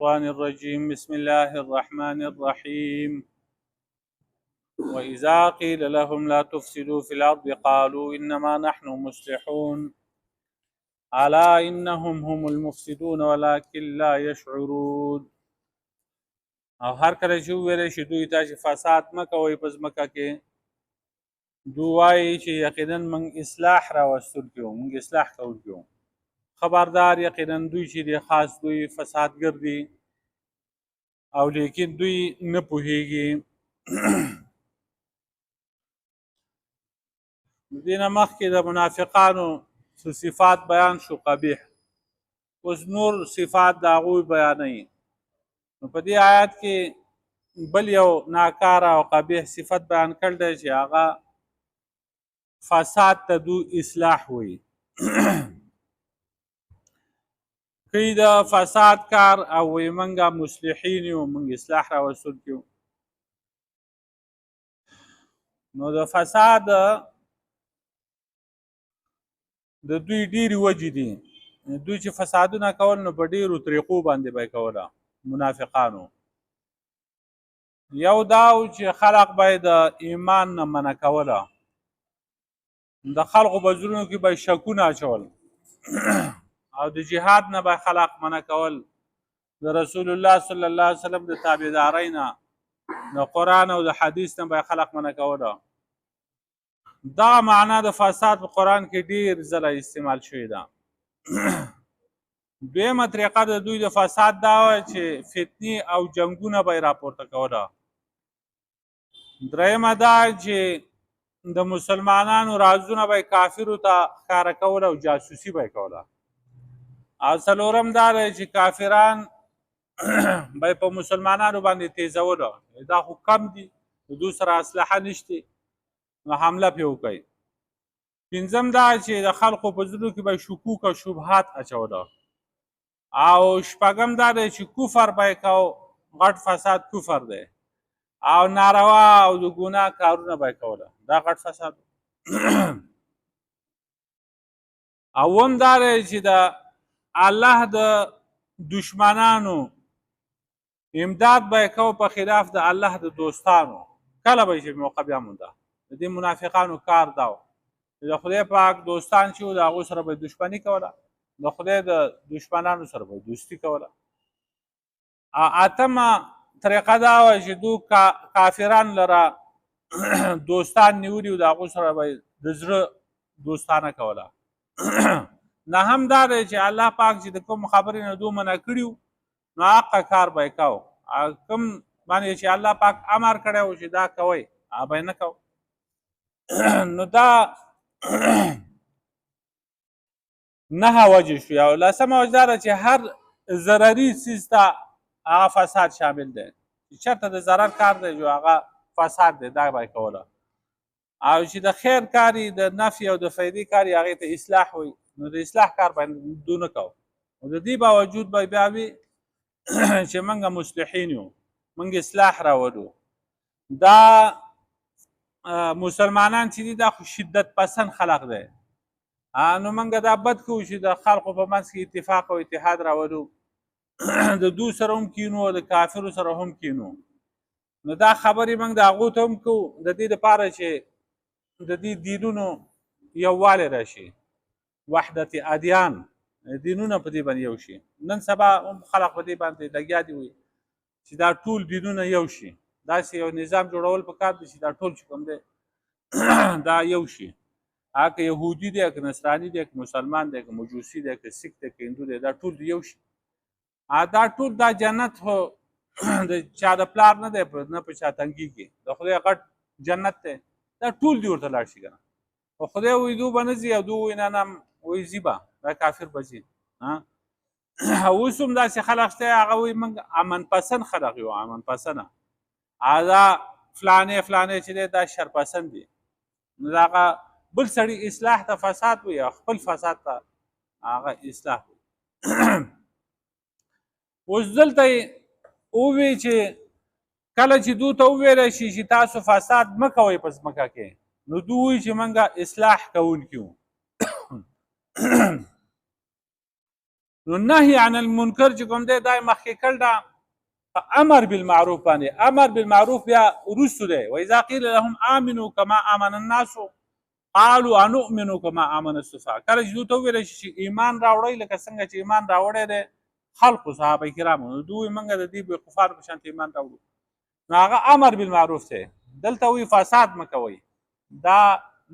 الشيطان الرجيم بسم الله الرحمن الرحيم وإذا قيل لهم لا تفسدوا في الأرض قالوا إنما نحن مصلحون ألا إنهم هم المفسدون ولكن لا يشعرون. او هر کله چې ویل شي دوی ته چې فساد مه کوئ په ځمکه کې، دوی وایي چې یقینا موږ اصلاح راوستل کیو، موږ اصلاح کوو. خبردار یقینا دوی چې دی خاص دوی فسادګر دي او لیکن دوی نه پوهیږي. دینه مخکې د منافقانو صفات بیان شو قبیح، اوس نور صفات د هغوی بیانوي. نو په دې آیات کې بل یو ناکاره او قبیح صفت بیان کړل دی چې هغه فساد ته دوی اصلاح وایي. کوي د فساد کار او وایي موږ مصلحین یو، موږ اصلاح راوستل کیو. نو د فساد د دوی ډېرې وجې دي. دوی چې فسادونه کول نو په ډېرو طریقو باندې به یې کوله منافقانو. یو دا و چې خلق به یې د ایمان نه منع کوله، د خلقو په زړونو کې به یې شکونه اچول او د جهاد نه به خلق منع کول، د رسول الله صلی الله علیه وسلم د تابعدارۍ نه، د قرآن او د حدیث نه به خلق منع کوله. دا معنا د فساد په قرآن کې ډیر ځله استعمال شوې ده. دویمه طریقه د دوی د فساد دا وه چې فتنې او جنګونه به یې راپورته کوله. درېیمه دا چې د مسلمانانو رازونه به یې کافرو ته ښکاره کوله او جاسوسي به یې کوله. او څلورم دا دی چې کافران به یې په مسلمانانو باندې تیزوله، دا خو کم دي، د دوی سره اسلحه نشته، نو حمله پرې وکړئ. پنځم دا چې د خلقو په زړونو کې به شکوک او شبهات اچوله. او شپږم دا دی چې کفر به یې کو، غټ فساد کفر دی، او ناروا او د ګناه کارونه به یې کوله، دا غټ فساد. اوم دا دی چې د الله د دشمنانو امداد به یې کو په خلاف د الله د دوستانو. کله به چې موقع بیا مونده، د دې منافقانو کار دا و چې د خدای پاک دوستان چې وو د هغو سره به دشمني کوله، د خدای د دشمنانو سره به دوستي کوله. اتمه طریقه دا وه چې دو کافران لره دوستان نیولي وو، د هغو سره به د زړه دوستانه کوله. نهم دا دی چې الله پاک چې د کوم خبرې نه دو منع کړي وو نو حقه کار به یې کو، کوم باندې چې الله پاک امر کړی و چې دا کوئ هغه به یې نه کو. نو دا 9 وجې شو. او لسمه وجه دا ده چې هر ضرري څیز ته هغه فساد شامل دی، چې چېرته د ضرر کار دی جو هغه فساد دی، دا به یې کوله. او چې د خیر کاري، د نفع او د فایدې کاري، هغې ته اصلاح وایي، نو د اصلاح کار باندې دو نه کو. او د دې باوجود به بیا وي چې موږ مصلحین یو، موږ اصلاح راولو. دا مسلمانان چې دي دا خو شدت پسند خلق دی، نو موږ دا بد کوو چې د خلقو په منځ کې اتفاق او اتحاد راولو، د دو سره هم کینو او د کافرو سره هم کینو. نو دا خبرې موږ د هغو ته هم کوو د دې دپاره چې د دې دینونو یووالی راشي، وحدت ادیان، دینونه په دې باندې یو شي. نن سبا هم خلق په دې باندې لګیا دي وي چې دا ټول دینونه یو شي، داسې یو نظام جوړول پکار دي چې دا ټول چې کوم دی دا یو شي، هغه که یهودي دی، که نصراني دی، که مسلمان دی، که مجوسي دی، که سیک دی، که هندو دی، دا ټول یو شي. دا ټول دا جنت خو د چا د پلار نه دی، نه په چا تنګېږي، د خدای غټ جنت دی، دا ټول دې ورته لاړ شي که نه. خو خدای وایي دو به نه ځي او دو وایي نه نه وایي ځي به، دا کافر به ځي. اوس هم داسې خلق شته هغه وایي موږ امن پسند خلق یو، امن پسنده، دا فلانې فلانې چې دی دا شرپسند دي. نو د هغه بل سړي اصلاح ته فساد وایي او خپل فساد ته هغه اصلاح وایي. اوس دلته یې ووایي چې کله چې دو ته وویلی شي چې تاسو فساد مه کوئ په ځمکه کې، نو دو وایي چې موږ اصلاح کوونکي وو. نو نهي عن المنکر چې کوم دی دا مخکې کړ دا امر بالمعروف باندې امر بالمعروف بیا وروستو دی واذا قیل لهم امنوا كما امن الناس قالوا انؤمن كما امن السفهاء کله چې دوی ته وویل شي ایمان راوړی لکه څنګه چې ایمان راوړی دی خلقو صحابه کرامو نو دوی موږ د دې کفار په شان ایمان راوړو نو هغه امر بالمعروف دی دلته وی فساد مکوئ دا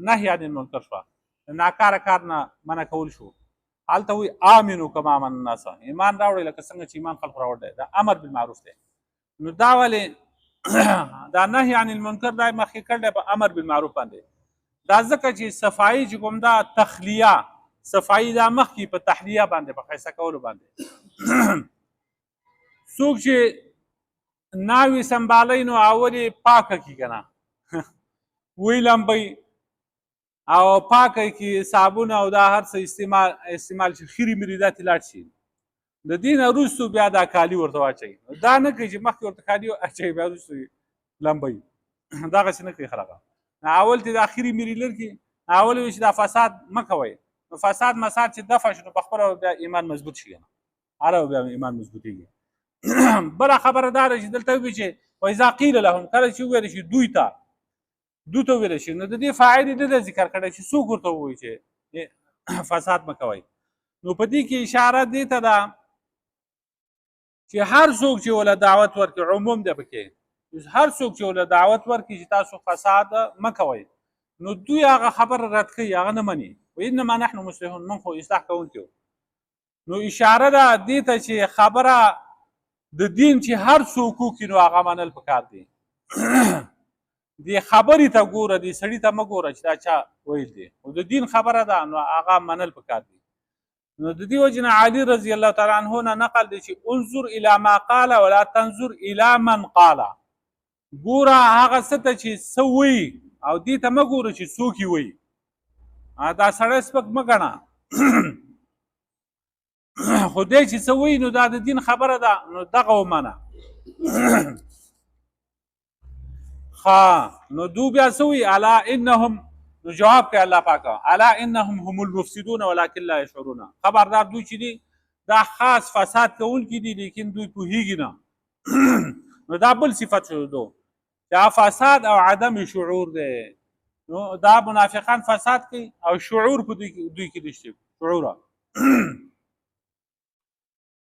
نهي عن المنکر شو ناکاره کار نه منع کول شو هلته وی امنو کما امن الناس ایمان راوړی لکه څنګه چې ایمان خلق راوړی دا امر بالمعروف دی نو دا ولې دا نهي عن المنکر دا مخکې کړل په امر بالمعروف باندې دا ځکه چې صفایي چې کوم دا تخلیه صفایي دا مخکې په تحلیه باندې په خیسه کولو باندې څوک چې ناوی سنبالي نو اولي پاکه کی کنه وی لمبي او پاکه کې صابون او دا هر څه استعمال شي خيري مریدات لاړ شي د دین وروسته بیا دا کالی ورته واچي دا نه کوي چې مخکې ورته کالی اچي بیا وروسته لمبي دا غس نه کوي خلک اول ته د اخري مری لري اول وش دا فساد مکوي فساد مساد چې دفع شنو بخبره بیا ایمان مضبوط شي اره بیا ایمان مضبوطيږي بل خبردار چې دلته وی چې واذا قيل لهم کله چې ویل شي دوی ته ویل شي نو د دې فاعل د ذکر کړی چې څوک ورته وایي چې فساد مکوئ نو په دې کې اشاره دی ته ده چې هر څوک چې ولا دعوت ورکړي عموم ده پکې هر څوک چې ولا دعوت ورکړي چې تاسو فساد مکوئ نو دوی هغه خبر رد کوي هغه نه مني وانما نحن مصلحون من خو اصلاح کوونکي نو اشاره ده دې ته چې خبره د دین چې هر څوک کوي نو هغه منل پکار دي دی خبرې ته ګوره دی سړي ته مه ګوره چې دا چا ویل دی او د دین خبره ده نو هغه منل پکار دي نو د دې وجه نه علي رضی الله تعالی عنه نه نقل دی چې انظر الى ما قال ولا تنظر الى من قال ګوره هغه څه ته چې څه وایي او دې ته مه ګوره چې څوک یې وایي دا سړی سپک مه ګڼه خو دی چې څه وایي نو دا د دین خبره ده نو دغه ومنه نو دو بیا سوی الا انهم نو جواب کوي الله پاک الا انهم هم المفسدون ولكن لا يشعرون خبردار دوی چې دي دا خاص فساد کوونکي دي لیکن دوی پوهیږي نه نو دا بل صفت شو دو دا فساد او عدم شعور دی نو دا منافقان فساد کوي او شعور په دوی کې نشته شعور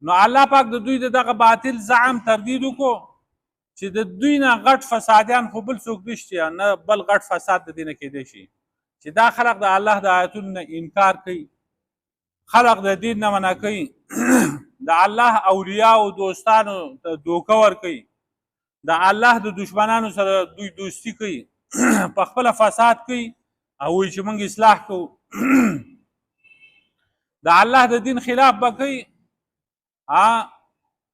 نو الله پاک د دوی دغه باطل زعم تردید وکړو چې د دوی نه غټ فسادیان خو بل څوک نشته نه بل غټ فساد د دې نه کېدی شي چې دا خلق د الله د آیتونو نه انکار کوي خلق د دین نه منع کوي د الله اولیاء او دوستانو ته دوکه ورکوي د الله د دشمنانو سره دوی دوستی کوي په خپله فساد کوي او وایي چې موږ اصلاح کوو د الله د دین خلاف به کوي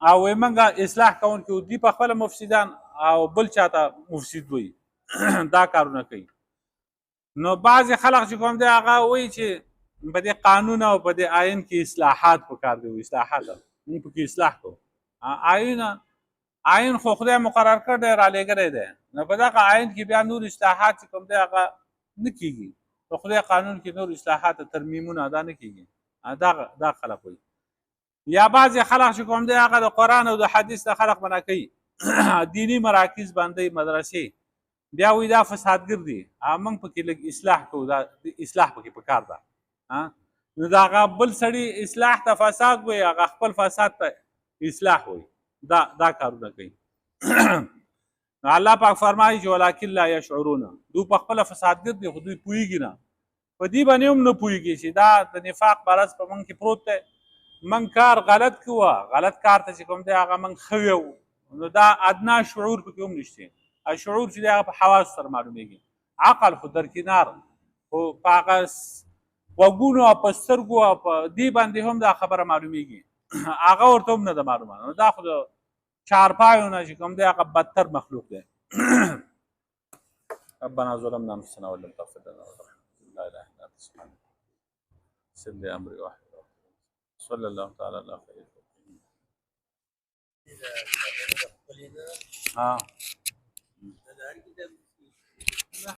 او موږ اصلاح کوونکي دي په خپله مفسدان او بل چاته مفسد وي دا کارونه کوي نو بعضې خلق چې کوم دی هغه وایي چې په دې قانون او په دې آیین کې اصلاحات پکار دي اصلاحات موږ پکې اصلاح کوو آیین خو خدای مقرر کړی دی رالیږلی دی نو په دغه آیین کې بیا نور اصلاحات چې کوم دی هغه نه کېږي په خدای قانون کې نور اصلاحات ترمیمونه دا نه کېږي دا خلق وایي یا بعضې خلق چې کوم دی هغه د قرآن او د حدیث د خلق منع کوي دینی مراکز باندې مدرسې بیا وایي دا فسادګر دي موږ پکې لږ اصلاح کوو دا اصلاح پکې پکار ده نو د هغه بل سړي اصلاح ته فساد وایي هغه خپل فساد ته اصلاح وایي دا کارونه کوي نو الله پاک فرمایي چې ولکن لا یشعرون دوی په خپله فسادګر دي خو دوی پوهېږي نه په دې باندې هم نه پوهېږي چې دا د نفاق مرض په موږ کې پروت دی من کار غلط کوه غلط کار ته چې کوم دی هغه من ښه ویو نو دا ادنا شعور پکې هم نشته شعور چې دی هغه په حواسو سره معلومیږي عقل خو درکنار خو په هغه غوږونو او په سترګو او په دې باندې هم دا خبره معلومیږي هغه ورته هم نه ده معلومه نو دا خو د چارپایو نه چې کوم دی هغه بدتر مخلوق دی ربنا ظلمنا انفسنا ولم تغفر لنا لا اله الا انت سبحانك سر لي امري واحد صلى الله تعالى على خير إذا قلنا